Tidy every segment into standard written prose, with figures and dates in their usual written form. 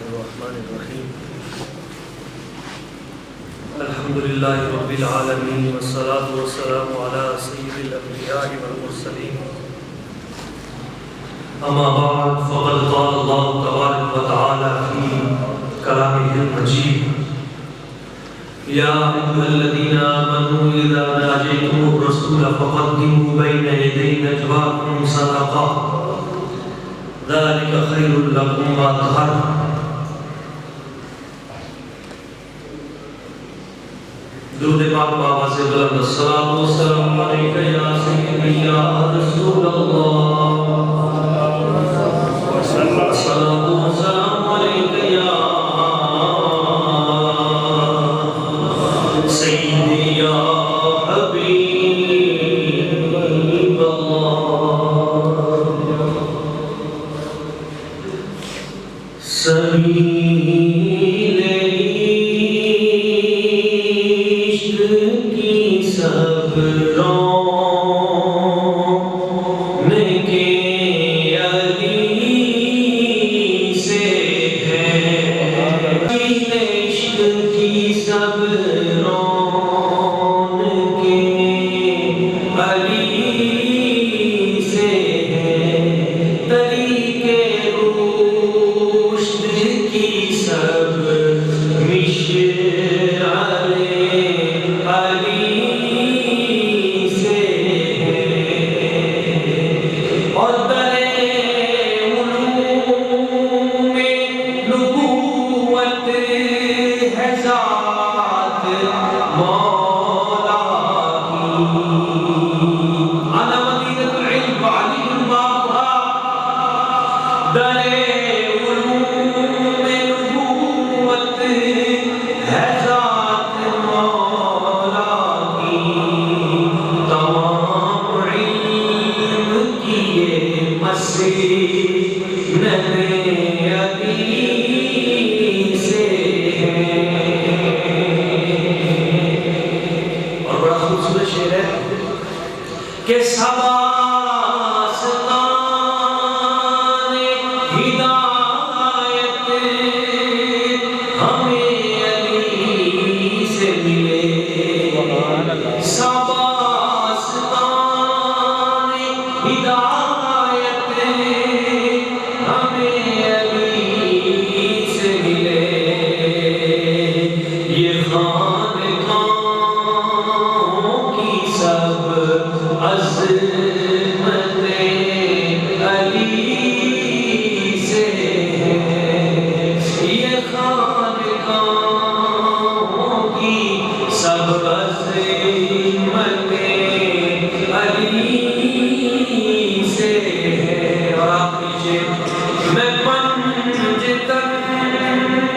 الرحمن الرحیم الحمد للہ رب العالمین والصلاة والسلام علی سید الانبیاء والمرسلین اما بعد فقد قال اللہ تبارک و تعالی فی کلامہ المجید یا ایھا الذین آمنوا اذا ناجیتم الرسول فقدموا بین یدی نجواکم صدقہ ذلك خير لكم وأطهر درود پاک بابا سے بلند الصلاۃ والسلام علیک یا سیدی یا رسول اللہ الصلاۃ والسلام علیک یا سیدی یا حبیب اللہ سبیل عشق کی سب رونق علی سے ہے سبیل عشق کی سب رونق علی سے ہے طریق کہ سباستان ہدایت ہمیں علی سے ملے سباستان ہدایت ہمیں علی سے ملے یہ خانقاہوں کی سب عظمت علی سے ہے یہ خانقاہوں کی سب عظمت علی سے ہے اور آخری شعر میں پنجتن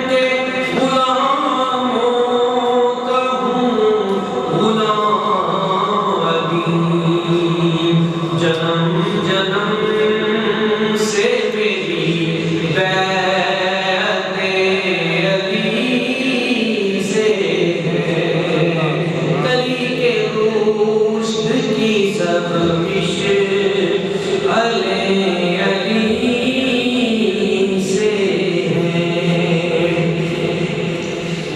کے غلاموں کا ہوں غلام علی جنم جنم سے میری بیعت علی سے ہے طریق رشد کی سب مشعل علی سے ہے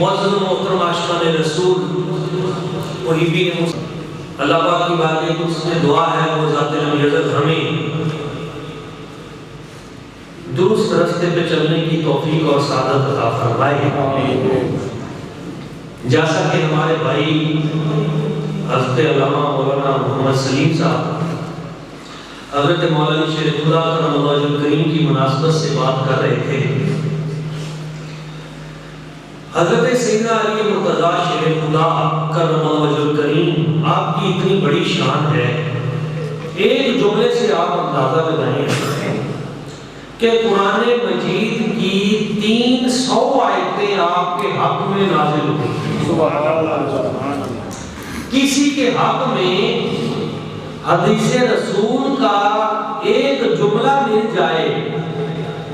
معزز و محترم عاشقان رسول محبین اللہ پاک کی بارگاہ میں اس میں دعا ہے وہ ذات العزت ہمیں درست راستے پہ چلنے کی توفیق اور سعادت عطا فرمائے جیسا کہ ہمارے بھائی حضرت علامہ مولانا محمد سلیم صاحب حضرت مولانا شیخ خدا کرم اللہ وجہ الکریم کی مناسبت سے بات کر رہے تھے حضرت سیدنا علی مرتضیٰ شیخ خدا کرم اللہ وجہ الکریم آپ کی اتنی بڑی شان ہے ایک جملے سے آپ اندازہ لگائیں کہ قرآن مجید کی 300 آیتیں آپ کے حق میں نازل ہوئی کسی کے حق میں حدیث رسول کا ایک جملہ مل جائے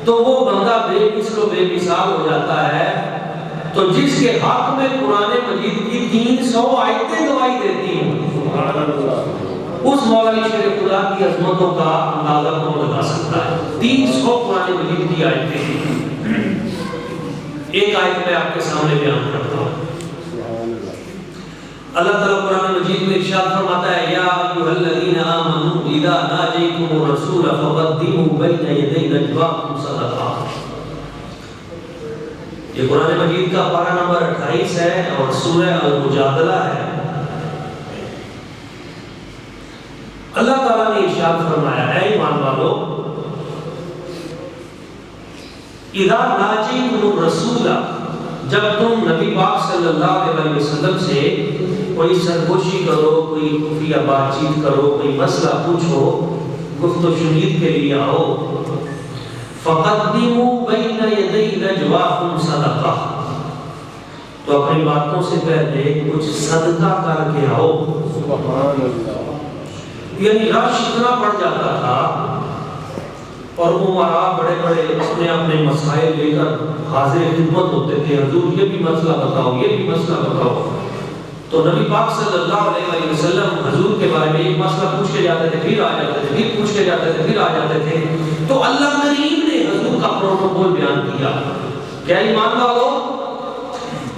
تو وہ بندہ بے مثل و بے مثال ہو جاتا ہے تو جس کے حق میں قرآن مجید کی 300 آیتیں گواہی دیتی ہیں اس مولانا شیخ خدا کی عظمتوں کا اندازہ کون لگا سکتا ہے 300 قرآن مجید کی آیتیں ایک آیت میں آپ کے سامنے بیان کرتا ہوں۔ اللہ تعالیٰ قرآن مجید میں ارشاد فرماتا ہے یا ایھا الذین آمنوا اذا ناجیتم الرسول فقدموا بین یدی نجواکم صدقہ۔ یہ قرآن مجید کا پارہ نمبر 28 ہے اور سورہ المجادلہ ہے۔ اللہ تعالیٰ نے ارشاد فرمایا اے ایمان والو اذا ناجیتم الرسول، جب تم نبی پاک صلی اللہ علیہ وسلم سے کوئی سرگوشی کرو، کوئی خفیہ بات چیت کرو، کوئی مسئلہ پوچھو، گفت و شنید کے لیے آؤ، فقدموا بین یدی نجواکم صدقہ، تو اپنی باتوں سے پہلے کچھ صدقہ کر کے آؤ۔ سبحان اللہ۔ یعنی رش اتنا پڑ جاتا تھا اور امراء بڑے بڑے اپنے اپنے مسائل لے کر حاضر خدمت ہوتے تھے، حضور یہ بھی مسئلہ بتاؤ، یہ بھی مسئلہ بتاؤ۔ تو نبی پاک صلی اللہ علیہ وسلم حضور کے بارے میں ایک مسئلہ پوچھ کے جاتے تھے، پھر آ جاتے تھے، پھر پوچھ کے جاتے تھے، پھر آ جاتے تھے۔ تو اللہ کریم نے حضور کا پروٹوکول بیان کیا، کیا ایمان والو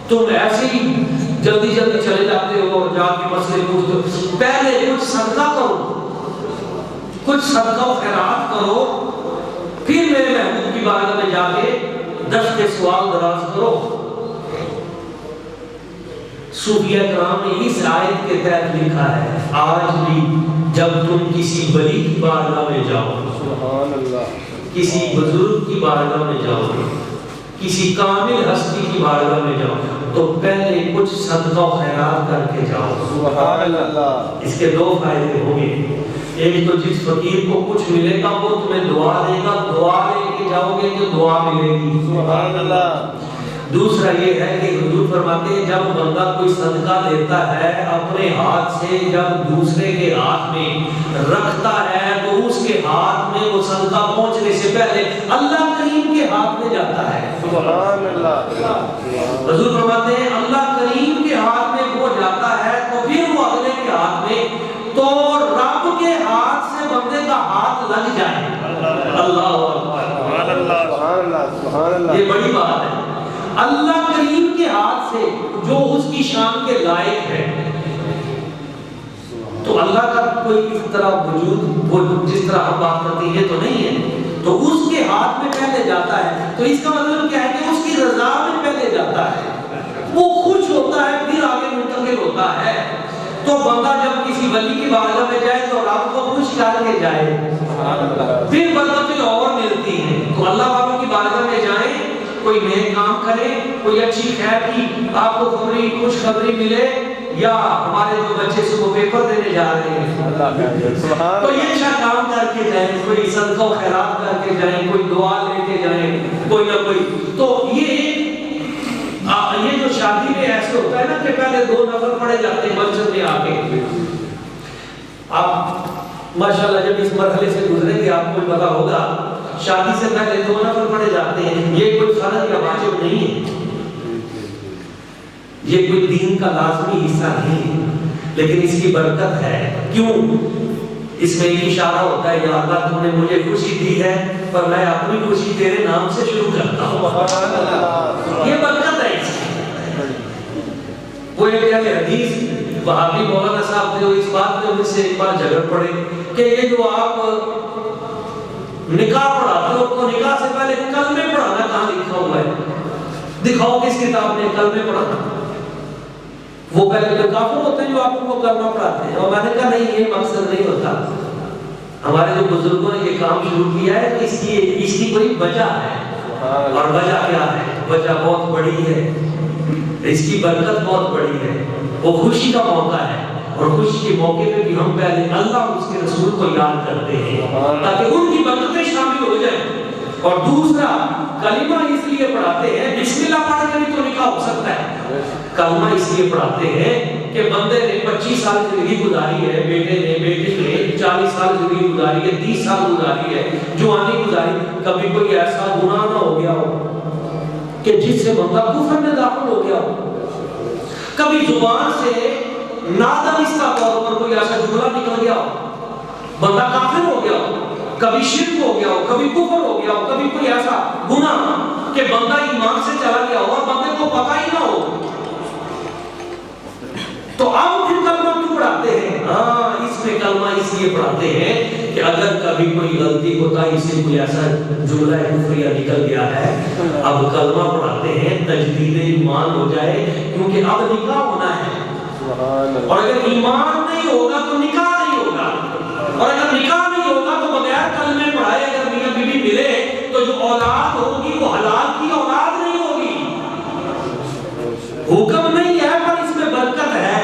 تم ایسے ہی جلدی جلدی چلے جاتے ہو اور جا کے مسئلے پوچھتے ہو، پہلے کچھ صدقہ کرو، کچھ صدقہ و خیرات کرو، پھر میرے محبوب کی بارگاہ میں جا کے دشت سوال دراز کرو۔ صوفیہ کرام نے اس آیت کے تحت لکھا ہے آج بھی جب تم کسی ولی کی بارگاہ میں جاؤ، سبحان اللہ، کسی بزرگ کی بارگاہ میں جاؤ، کسی کامل ہستی کی بارگاہ میں جاؤ تو پہلے کچھ صدقہ و خیرات کر کے جاؤ۔ سبحان اللہ۔ اس کے دو فائدے ہوں گے، ایک تو جس فقیر کو کچھ ملے گا وہ تمہیں دعا دے گا، دعا لے کے جاؤ گے تو دعا ملے گی۔ سبحان اللہ۔ دوسرا یہ ہے کہ حضور فرماتے ہیں جب بندہ کوئی صدقہ دیتا ہے اپنے ہاتھ سے جب دوسرے کے ہاتھ میں رکھتا ہے تو اس کے ہاتھ میں وہ صدقہ پہنچنے سے پہلے اللہ کریم کے ہاتھ میں جاتا ہے۔ سبحان اللہ۔ حضور فرماتے ہیں اللہ کریم کے ہاتھ میں وہ جاتا ہے تو پھر وہ اگلے کے ہاتھ میں، تو رب کے ہاتھ سے بندے کا ہاتھ لگ جائے۔ اللہ سبحان اللہ، سبحان اللہ، سبحان اللہ۔ یہ بڑی بات ہے، اللہ کریم کے ہاتھ سے جو اس کی شان کے لائق ہے۔ تو اللہ کا کوئی اس طرح وجود وہ جس طرح ہم بات کرتے ہیں تو نہیں ہے، تو اس کے ہاتھ میں پہلے جاتا ہے، تو اس کا مطلب کیا ہے کہ اس کی رضا میں پہلے جاتا ہے، وہ خوش ہوتا ہے پھر آگے منتقل ہوتا ہے۔ تو بندہ جب کسی ولی کی بارگاہ میں جائے تو رب کو خوش کر کے جائے، پھر برکتیں اور ملتی ہیں۔ تو اللہ والوں کی بارگاہ میں جائیں، کوئی نیک کام کرے، کوئی اچھی خیر کی آپ کو خبری خوش خبری ملے، یا ہمارے جو بچے صبح پیپر دینے جا رہے ہیں تو یہ اچھا کام کر کے جائیں، کوئی صدقہ و خیرات کر کے جائیں، کوئی دعا لے کے جائیں، کوئی نہ کوئی۔ تو یہ جو شادی میں ایسے ہوتا ہے نا کہ پہلے 2 نفر پڑے جاتے ہیں مسجد میں آ کے، آپ ماشاءاللہ جب اس مرحلے سے گزریں گے آپ کو پتا ہوگا شادی سے پہلے 2 نفر پڑے جاتے ہیں، یہ کوئی فرض یا واجب نہیں ہے، یہ کوئی دین کا لازمی حصہ نہیں ہے، لیکن اس کی برکت ہے۔ کیوں؟ اس میں ایک اشارہ ہوتا ہے یا اللہ تم نے مجھے خوشی دی ہے پر میں اپنی خوشی تیرے نام سے شروع کرتا ہوں، یہ برکت ہے اس کی۔ وہ ایک حدیث وہابی مولانا صاحب تھے، اس بات پہ مجھ سے ایک بار جھگڑ پڑے کہ یہ جو آپ نکاح پڑھاتے ہو تو نکاح سے پہلے کلمے پڑھانا کہاں لکھا ہوا ہے؟ دکھاؤ کس کتاب میں کلمے پڑھانا۔ وہ پہلے جو کافر ہوتے ہیں جو آپ کو کلمہ پڑھاتے ہیں، اور میں نے کہا نہیں یہ مقصد نہیں ہوتا، ہمارے جو بزرگوں نے یہ کام شروع کیا ہے اس کی کوئی وجہ ہے، اور وجہ کیا ہے؟ وجہ بہت بڑی ہے، اس کی برکت بہت بڑی ہے، وہ خوشی کا موقع ہے، اور خوشی کے موقع پہ بھی ہم پہلے اللہ اور اس کے رسول کو یاد کرتے ہیں تاکہ ان کی برکتیں شامل ہو جائیں۔ اور دوسرا کلمہ اس لیے پڑھاتے ہیں، بسم اللہ پڑھ کے بھی تو نکاح ہو سکتا ہے، کلمہ اس لیے پڑھاتے ہیں کہ بندے نے 25 سال زندگی گزاری ہے، بیٹے نے 40 سال زندگی گزاری ہے، 30 سال گزاری ہے، جوانی گزاری، کبھی کوئی ایسا گناہ نہ ہو گیا ہو کہ جس سے بندہ کفر میں داخل ہو گیا ہو، کبھی زبان سے نادانستہ طور پر کوئی ایسا جملہ نکل گیا ہو، بندہ کافر ہو گیا ہو، کبھی شرک ہو گیا ہو، کبھی کفر ہو گیا ہو، کبھی کوئی ایسا گناہ کہ بندہ ایمان سے چلا گیا ہو اور بندے کو پتہ ہی نہ ہو، تو اب پھر کلمہ کیوں پڑھاتے ہیں؟ ہاں اس میں کلمہ اس لیے پڑھاتے ہیں کہ اگر کبھی کوئی غلطی کوتاہی سے کوئی ایسا جملہ کفریہ نکل گیا ہے، اب کلمہ پڑھاتے ہیں تجدید ایمان ہو جائے، کیونکہ اب نکاح ہونا ہے، اور اگر ایمان نہیں ہوگا تو نکاح نہیں ہوگا، اور اگر نکاح نہیں ہوگا تو بغیر کلمے پڑھائے اگر میاں بیوی ملے تو جو اولاد ہوگی وہ حلال کی اولاد نہیں ہوگی۔ حکم نہیں ہے پر اس میں برکت ہے۔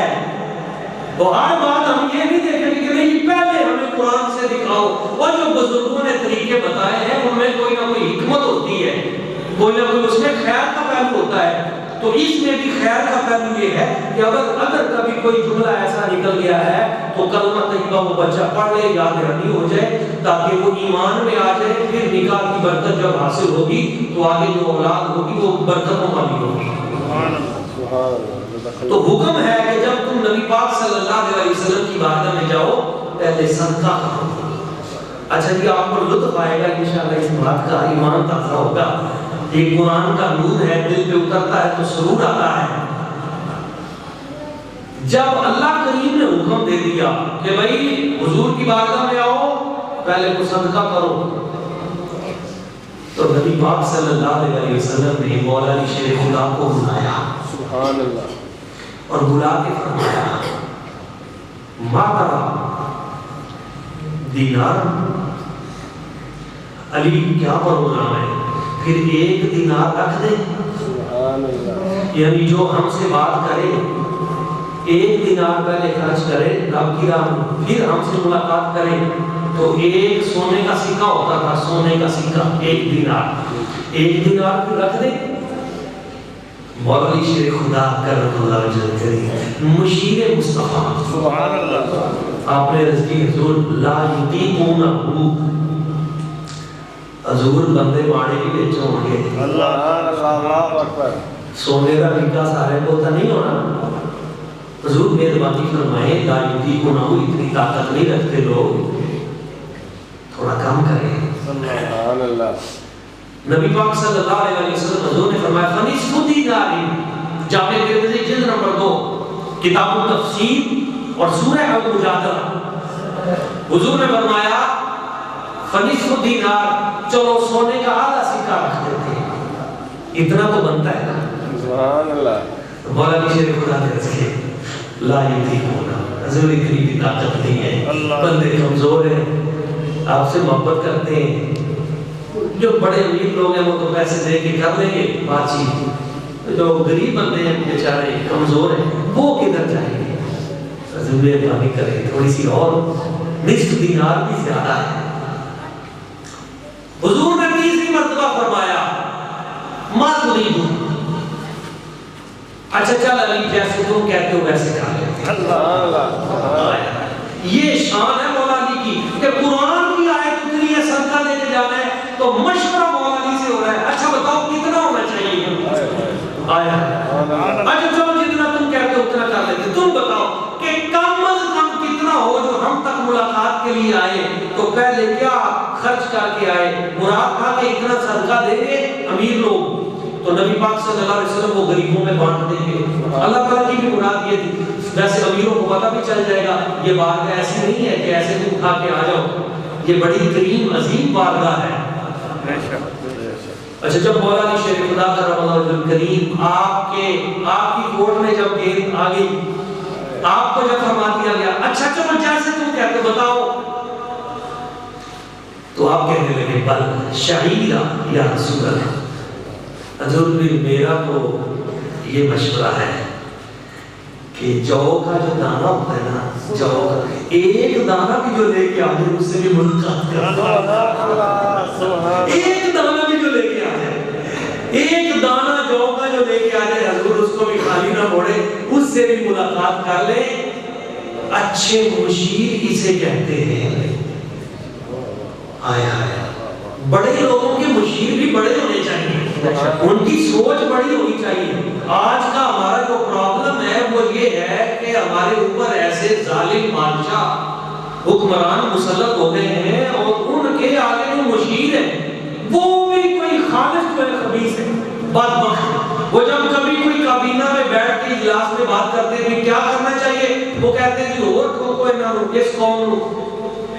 تو ہر بات ہم یہ نہیں دیکھیں گے کہ نہیں پہلے ہمیں قرآن سے دکھاؤ، اور جو بزرگوں نے طریقے بتائے ہیں ان میں کوئی نہ کوئی حکمت ہوتی ہے، کوئی نہ کوئی اس میں خیر کا پہلو ہوتا ہے۔ تو اس میں بھی خیر کا پہلو یہ ہے کہ اگر کبھی کوئی جملہ ایسا نکل گیا ہے تو کلمہ طیبہ وہ بچہ پڑھ لے، یاد دہانی ہو جائے تاکہ وہ ایمان میں آ جائے، پھر نکاح کی برکت جب حاصل ہوگی تو آگے جو اولاد ہوگی وہ برکتوں والی ہوگی۔ تو حکم ہے کہ جب تم نبی پاک صلی اللہ علیہ وسلم کی بارگاہ میں جاؤ پہلے صدقہ کرو۔ اچھا جی آپ کو لطف آئے گا انشاءاللہ اس بات کا، ایمان تازہ ہوگا۔ یہ قرآن کا نور ہے، دل پہ اترتا ہے تو سرور آتا ہے۔ جب اللہ کریم نے حکم دے دیا کہ بھائی حضور کی بارگاہ میں آؤ پہلے کو صدقہ کرو، تو نبی پاک صلی اللہ علیہ وسلم نے مولا علی شیر خدا کو بلایا، سبحان اللہ، اور بلا کے فرمایا ما ترا دینار، علی کیا پروگرام ہے، پھر ایک دینار رکھ دے، سبحان اللہ، یعنی جو ہم سے بات کرے ایک دینار پہلے خرچ کرے رب کی راہ میں، پھر ہم سے ملاقات کرے تو ایک سونے کا سکہ ہوتا تھا، سونے کا سکہ ایک دینار پھر رکھ دے۔ مولا علی شیر خدا کرم اللہ وجہ کریم مشیر مصطفیٰ سبحان اللہ، آپ نے رضی حضور لا یطیقونہ، حضور بندے ماڑے بھی بیچے ہوں گے، اللہ اکبر، سونے کا ٹکا سارے کو تو نہیں ہونا، حضور مہربانی فرمائے لا یطیقونہ، اتنی طاقت نہیں رکھتے لوگ، تھوڑا کم کریں۔ سبحان اللہ، نبی پاک صلی اللہ علیہ وسلم حضور نے فرمایا فنصف دینار، جامع ترمذی جلد نمبر 2 کتاب التفسیر اور سورہ المجادلہ، حضور نے فرمایا فنصف دینار، چلو سونے کا آدھا سکہ رکھ دیتے ہیں، اتنا تو بنتا ہے نا۔ سبحان اللہ، مولا علی شیر خدا نے رکھے لا یطیقونہ، حضور اتنی بھی طاقت نہیں ہے، بندے کمزور ہیں، آپ سے محبت کرتے ہیں، جو بڑے امیر لوگ ہیں وہ تو پیسے دے کے کر لیں گے بات چیت، جو غریب بندے ہیں بیچارے کمزور ہیں وہ کدھر جائیں گے؟ حضور مہربانی کریں تھوڑی سی اور، نصف دینار بھی زیادہ ہے۔ حضور نے تیسری مرتبہ فرمایا ما تريد، اچھا چل علی جیسے تم کہتے ہو ویسے کر لیتے ہیں۔ یہ شان ہے مولا علی کی کہ قرآن کی آیت اتنی ہے، صدقہ لے کے جانا ہے تو مشورہ مولا علی سے ہو رہا ہے، اچھا بتاؤ کتنا ہونا چاہیے؟ آیا اچھا چلو جتنا تم کہتے ہو اتنا کر لیتے، تم بتاؤ کہ کم از کم کتنا ہو جو ہم تک ملاقات کے لیے آئے تو پہلے کیا خرچ کر کے آئے، مراد تھا کہ اتنا صدقہ دیں گے امیر لوگ تو نبی پاک صلی اللہ علیہ وسلم وہ غریبوں میں بانٹ دیں گے۔ اللہ تعالیٰ کی بھی مراد یہ تھی، ویسے امیروں کو پتہ بھی چل جائے گا یہ بارگاہ ایسی نہیں ہے کہ ایسے تم کھا کے آ جاؤ، یہ بڑی کریم عظیم بارگاہ ہے۔ اچھا جب مولا علی شیر خدا کرم اللہ وجہ کریم آپ کی کوٹ میں جب گیند آ گئی، آپ کو جب فرما دیا گیا اچھا چلو جیسے تم کہتے بتاؤ، تو آپ کہنے لگے بل شعیرہ یا رسول اللہ، حضور میرا تو یہ مشورہ ہے کہ جو کا جو دانہ ہوتا ہے نا، جو کا ایک دانہ بھی جو لے کے آ جائے اس سے بھی ملاقات کرنا، ایک دانہ بھی جو لے کے آ جائے، ایک دانہ جو کا جو لے کے آ جائے حضور اس کو بھی خالی نہ موڑے، اس سے بھی ملاقات کر لے۔ اچھے مشیر اسے کہتے ہیں، آیا بڑے لوگوں کے مشیر بھی بڑے ہونے چاہیے، ان کی سوچ بڑی ہونی چاہیے۔ آج کا ہمارا جو پرابلم ہے وہ یہ ہے کہ ہمارے اوپر ایسے ظالم بادشاہ حکمران مسلط ہو گئے ہیں اور ان کے آگے جو مشیر ہیں وہ بھی کوئی خالص جو ہے خبیث ہے، بدبخت، وہ جب کبھی کوئی کابینہ میں بیٹھ کے اجلاس میں بات کرتے ہیں کیا کرنا چاہیے، وہ کہتے ہیں جی اور ٹھوکو انہاں نوں، اس قوم نوں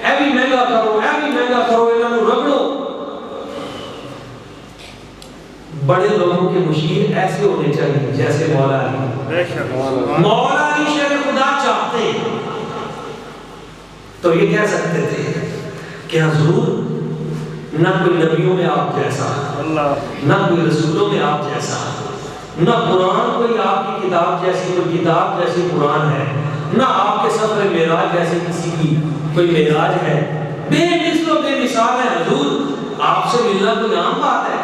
اے بھی مہنگا کرو، اے بھی مہنگا کرو، انہاں نوں رگڑو۔ بڑے لوگوں کے مشیر ایسے ہونے چاہیے جیسے مولا علی۔ مولا علی شیر خدا چاہتے تو یہ کہہ سکتے تھے کہ حضور نہ کوئی نبیوں میں آپ جیسا، نہ کوئی رسولوں میں آپ جیسا، نہ قرآن کوئی آپ کی کتاب جیسی کوئی کتاب جیسی قرآن ہے، نہ آپ کے سفر معراج جیسے کسی کی کوئی معراج ہے، بے مثل و بے مثال ہے حضور۔ آپ سے ملنا کوئی عام بات ہے،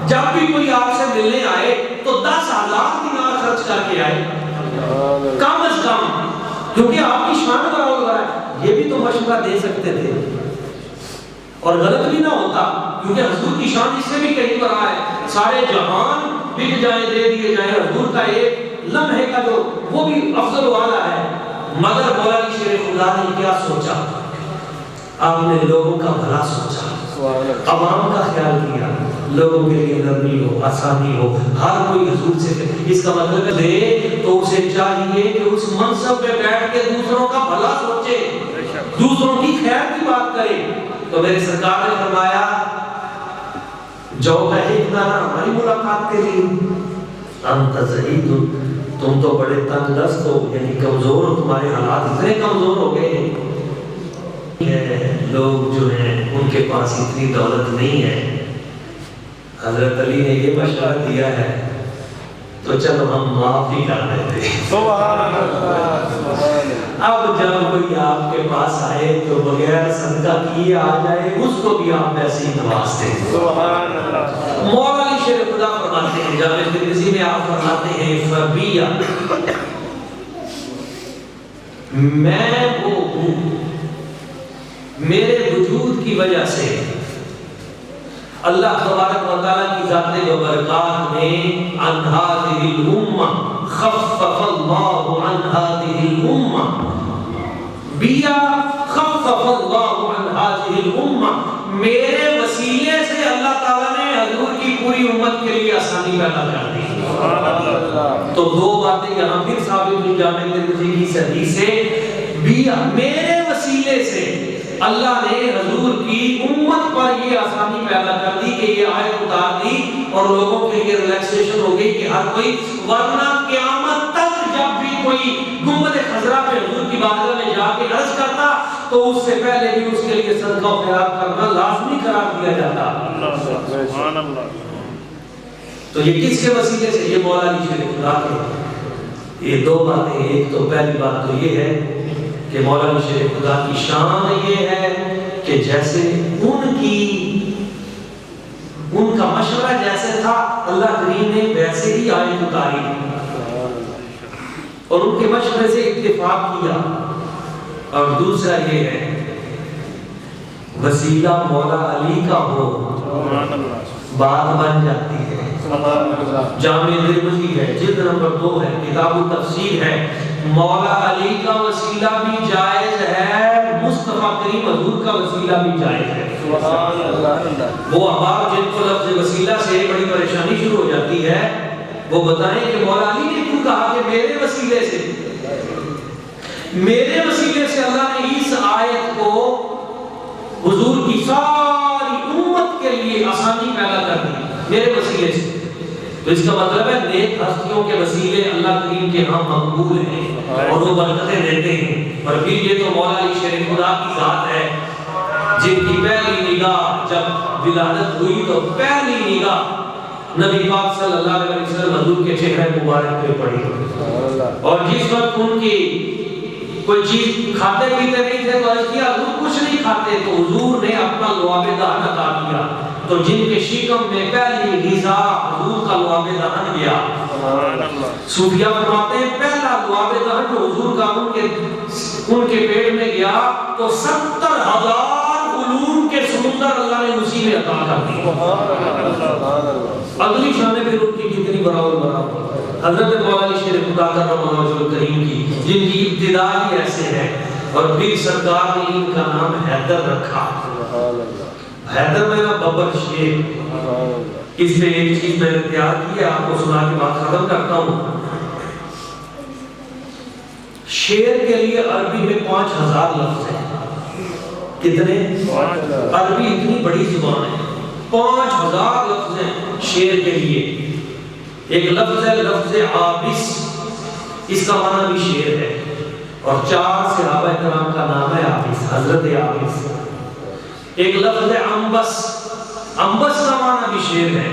جب بھی کوئی آپ سے ملنے آئے تو 10,000 دینار خرچ کر کے آئے کم از کم، کیونکہ آپ کی شان بڑا ہو رہا ہے۔ یہ بھی تو مشورہ دے سکتے تھے اور غلط بھی نہ ہوتا، کیونکہ حضور کی شان اس سے بھی کہیں پر ہے، سارے جہان بک جائیں دے دیے جائیں، حضور کا ایک لمحے کا جو وہ بھی افضل والا ہے۔ مگر مولا علی شیر خدا نے کیا سوچا، آپ نے لوگوں کا بھلا سوچا، عوام کا خیال کیا، لوگوں کے لیے نرمی ہو، آسانی ہو، ہر کوئی حضور سے اس کا مطلب دے تو اسے چاہیے کہ اس منصب پہ بیٹھ کے دوسروں کا بھلا سوچے، دوسروں کی خیر کی بات کرے۔ تو میرے سرکار نے فرمایا جو کہے اتنا نہ ہماری ملاقات کے لیے، انت ضعیف، تم تو بڑے تنگ دست ہو، یعنی کمزور ہو، تمہارے حالات اتنے کمزور ہو گئے ہیں۔ لوگ جو ہیں ان کے پاس اتنی دولت نہیں ہے، حضرت علی نے یہ مشورہ دیا ہے تو چلو ہم معاف ہی کر دیتے ہیں۔ اب جب کوئی آپ کے پاس آئے تو بغیر صدقہ کیے آ جائے، اس کو بھی آپ ایسے ہی نوازتے ہیں۔ مولا علی شیر خدا فرماتے ہیں، جامع ترمذی میں آپ فرماتے ہیں فربیہ، میں وہ ہوں، میرے وجود کی وجہ سے اللہ تبارک و تعالیٰ کی ذات و برکات میں عن هذه الامہ خفف اللہ عن هذه الامہ، بیا خفف اللہ عن هذه الامہ، میرے وسیلے سے اللہ تعالیٰ نے حضور کی پوری امت کے لیے آسانی پیدا کر دی۔ تو دو باتیں یہاں پھر ثابت ہوئی جامع ترمذی کی حدیث سے، بیا میرے وسیلے سے اللہ نے حضور کی امت پر یہ آسانی پیدا کر دی کہ یہ آیت اتار دی اور لوگوں کے لیے ریلیکسیشن ہو گئی کہ ہر کوئی، ورنہ قیامت تک جب بھی کوئی گنبد خضرا پہ حضور کی بارگاہ میں جا کے عرض کرتا تو اس سے پہلے بھی اس کے لیے صدقہ و خیرات کرنا لازمی قرار دیا جاتا۔ سبحان اللہ۔ تو یہ کس کے وسیلے سے؟ یہ مولا علی شیر خدا کے۔ یہ دو باتیں، ایک تو پہلی بات تو یہ ہے کہ مولا علی شیر خدا کی شان یہ ہے کہ جیسے ان کا مشورہ جیسے تھا اللہ کریم نے ویسے ہی آیت اتاری اور ان کے مشورے سے اتفاق کیا۔ اور دوسرا یہ ہے وسیلہ مولا علی کا ہو بات بن جاتی ہے۔ جامع ترمذی ہے، جلد نمبر 2 ہے، کتاب التفسیر ہے، مولا علی کا وسیلہ بھی جائز ہے، مصطفیٰ کریم حضور کا وسیلہ بھی جائز ہے۔ وہ احباب جن کو لفظ وسیلہ سے بڑی پریشانی شروع ہو جاتی ہے، وہ بتائیں کہ مولا علی نے کیوں کہا کہ میرے وسیلے سے؟ میرے وسیلے سے اللہ نے اس آیت کو حضور کی ساری امت کے لیے آسانی پیدا کر دی، میرے وسیلے سے۔ تو اس کا مطلب ہے نیک ہستیوں کے وسیلے اللہ کریم کے ہاں مقبول ہیں اور وہ برکتیں دیتے ہیں۔ اور پھر یہ تو مولا علی شیر خدا کی ذات ہے جن کی پہلی نگاہ جب ولادت ہوئی تو پہلی نگاہ نبی پاک صلی اللہ علیہ وسلم حضور کے چہرے مبارک پہ پڑی، اور جس وقت ان کی کوئی چیز کھاتے پیتے نہیں تھے تو عرض کیا حضور کچھ نہیں کھاتے، تو حضور نے اپنا لعاب دہن عطا کیا، تو جن کے شکم میں پہلی غذا حضور کا لعاب دہن گیا۔ صوفیہ فرماتے ہیں پہلا لعاب دہن جو حضور کا ان کے پیٹ میں گیا تو 70,000 علوم کے سمندر اللہ نے اسی میں عطا کر دی۔ اگلی شان پھر ان کی کتنی برابر حضرت مولا علی شیر خدا کرم اللہ کریم کی، جن کی ابتدا ہی ایسے ہے، اور پھر سرکار نے ان کا نام حیدر رکھا۔ حیدر میں نا ببر شیر، اس میں ایک چیز میں نے تیار کی ہے، آپ کو سنا کے بعد ختم کرتا ہوں۔ شیر کے لیے عربی میں 5000 لفظ ہیں۔ کتنے؟ عربی اتنی بڑی زبان ہے، 5000 لفظ ہیں شیر کے لیے۔ ایک لفظ ہے لفظ عابس، اس کا معنی بھی شیر ہے، اور 4 صحابہ کرام کا نام ہے عابس، حضرت عابس۔ ایک لفظ ہے انبس، انبس کا معنی بھی شیر ہے،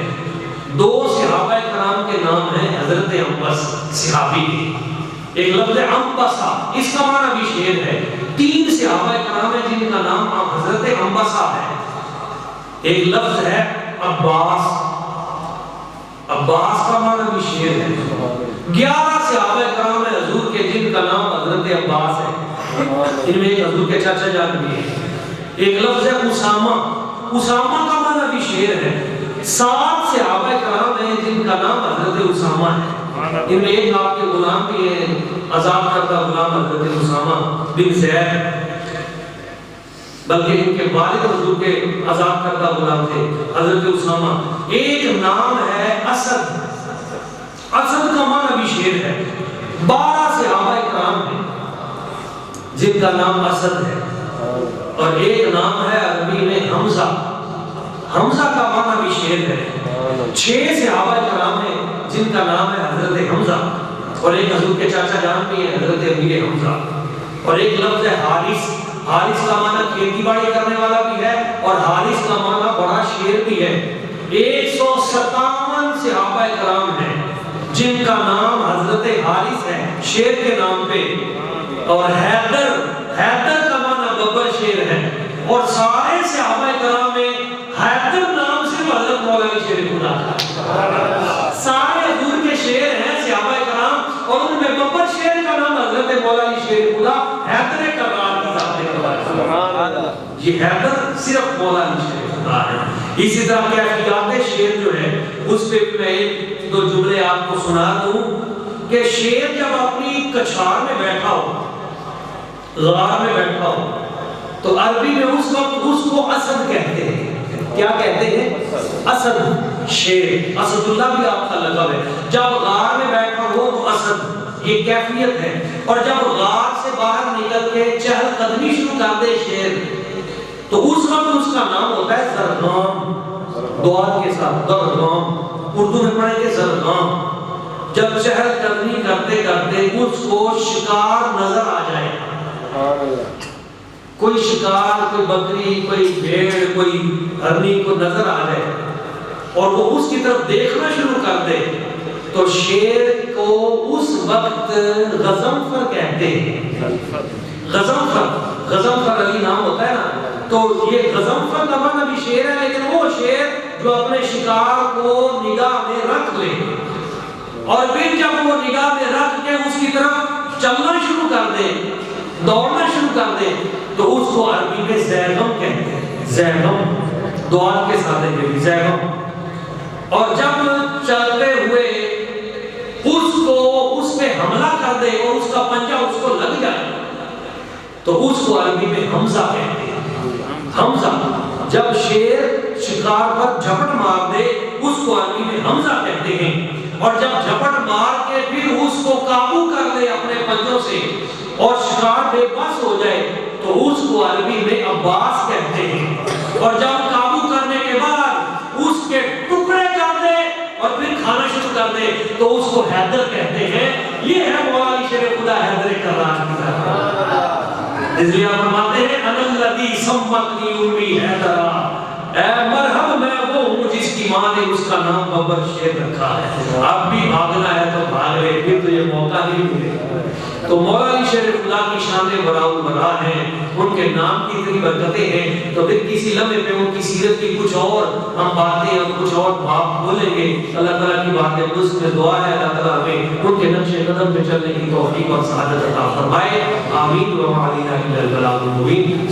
2 صحابہ کرام کے نام ہیں حضرت انبس صحابی۔ ایک لفظ ہے انبسا، اس کا معنی بھی شیر ہے، 3 صحابہ کرام ہیں جن کا نام حضرت انبسا ہے۔ ایک لفظ ہے عباس، عباس کا معنی بھی شیر ہے، 11 صحابہ کرام ہیں حضور کے جن کا نام حضرت عباس ہے، ان میں ایک حضور کے چاچا جان بھی ہیں۔ ایک لفظ ہے اسامہ، اسامہ کا معنی بھی شیر ہے، 7 صحابہ کرام ہیں جن کا نام حضرت اسامہ ہے، ان میں ایک آپ کے غلام بھی ہیں، آزاد کردہ غلام حضرت اسامہ بن زید، بلکہ ان کے والد حضور کے آزاد کردہ غلام تھے حضرت اسامہ۔ ایک نام ہے اسد، اسد کا معنی بھی شیر ہے، 12 صحابہ کرام ہیں جن کا نام اسد ہے۔ اور ایک نام ہے عربی میں حمزہ، حمزہ کا معنی بھی شیر ہے، 6 صحابہ کرام ہیں جن کا نام ہے حضرت حمزہ، اور ایک حضور کے چاچا جان بھی ہیں حضرت امیر حمزہ۔ اور ایک لفظ ہے حارث، حارث کا معنی کھیتی باڑی کرنے والا بھی ہے، اور حارث کا معنی بڑا شیر بھی ہے۔ 157 صحابہ کرام ہیں جن کا نام حضرت حارث ہے شیر کے نام پہ، اور حیدر، حیدر کا معنی ببر شیر ہے، اور سارے صحابہ کرام میں حیدر نام سے حضرت مولانا شیر خدا کا، سارے حضور کے شیر ہیں صحابہ کرام، اور ان میں ببر شیر کا نام حضرت مولانا شیر خدا حیدر کرار کی ذات ہے۔ یہ حیدر صرف مولانا شیر خدا ہے۔ اسی طرح کیفیات شیر جو ہے اس پہ میں ایک دو جملے آپ کو سنا دوں کہ شیر جب اپنی کچھار میں بیٹھا ہو، غار میں بیٹھا ہو، تو عربی میں اس وقت اس کو اسد کہتے ہیں۔ کیا کہتے ہیں؟ اسد، شیر، اسد اللہ بھی آپ کا لقب ہے۔ جب غار میں بیٹھا ہو تو اسد، یہ کیفیت ہے، اور جب غار سے باہر نکل کے چہل قدمی شروع کر دے شیر، تو اس وقت اس کا نام ہوتا ہے زرغام، دعا کے ساتھ زرغام، اردو میں پڑھیں گے زرغام۔ جب چہل قدمی کرتے کرتے اس کو شکار نظر آ جائے، کوئی شکار، کوئی بکری، کوئی بھیڑ، کوئی ہرنی کو نظر آ جائے اور وہ اس کی طرف دیکھنا شروع کر دے، تو شیر کو اس وقت غضنفر کہتے ہیں۔ غضنفر، غضنفر علی نام ہوتا ہے نا، تو یہ غضنفر کا معنی بھی شیر ہے، لیکن وہ شیر جو اپنے شکار کو نگاہ میں رکھ لے، اور پھر جب وہ نگاہ میں رکھ کے اس کی طرف چلنا شروع کر دے، دوڑنا شروع کر دے، تو اس کو عربی میں زیغم کہتے ہیں، زیغم، دعا کے ساتھ ہے بھی زیغم۔ اور جب چلتے ہوئے اس کو اس پہ حملہ کر دے اور اس کا پنجہ اس کو لگ جائے، تو اس کو عربی میں حمزہ کہتے ہیں، حمزہ۔ جب شیر شکار پر جھپٹ مار دے اس کو عربی میں حمزہ کہتے ہیں، اور جب جھپٹ مار کے پھر اس کو قابو کر لے اپنے پنجوں سے اور شکار بے بس ہو جائے تو اس کو عربی میں عباس کہتے ہیں، اور جب قابو کرنے کے بعد اس کے ٹکڑے کر دے اور پھر کھانا شروع کر دے تو اس کو حیدر کہتے ہیں۔ یہ ہے مولانا شیر خدا حیدر کرار کی ذات، اس لیے فرماتے ہیں انا الذی سمتنی امی حیدرا، اے مرحب میں وہ ہوں جس کی ماں نے اس کا نام ببر شیر رکھا ہے۔ اب بھی بھاگنا ہے تو بھاگ لے، پھر تو یہ موقع نہیں ملے۔ تو مولانا شیر خدا کی شانیں براؤ برا ہیں، ان کے نام کی اتنی برکتیں ہیں، تو پھر کسی لمحے پہ ان کی سیرت کی کچھ اور ہم باتیں اور کچھ اور بات بولیں گے۔ اللہ تعالیٰ کی باتیں اس میں دعا ہے اللہ تعالیٰ ہمیں ان کے نقش قدم پہ چلنے کی توفیق اور سعادت عطا فرمائے۔ آمین و ما علینا الا البلاغ المبین۔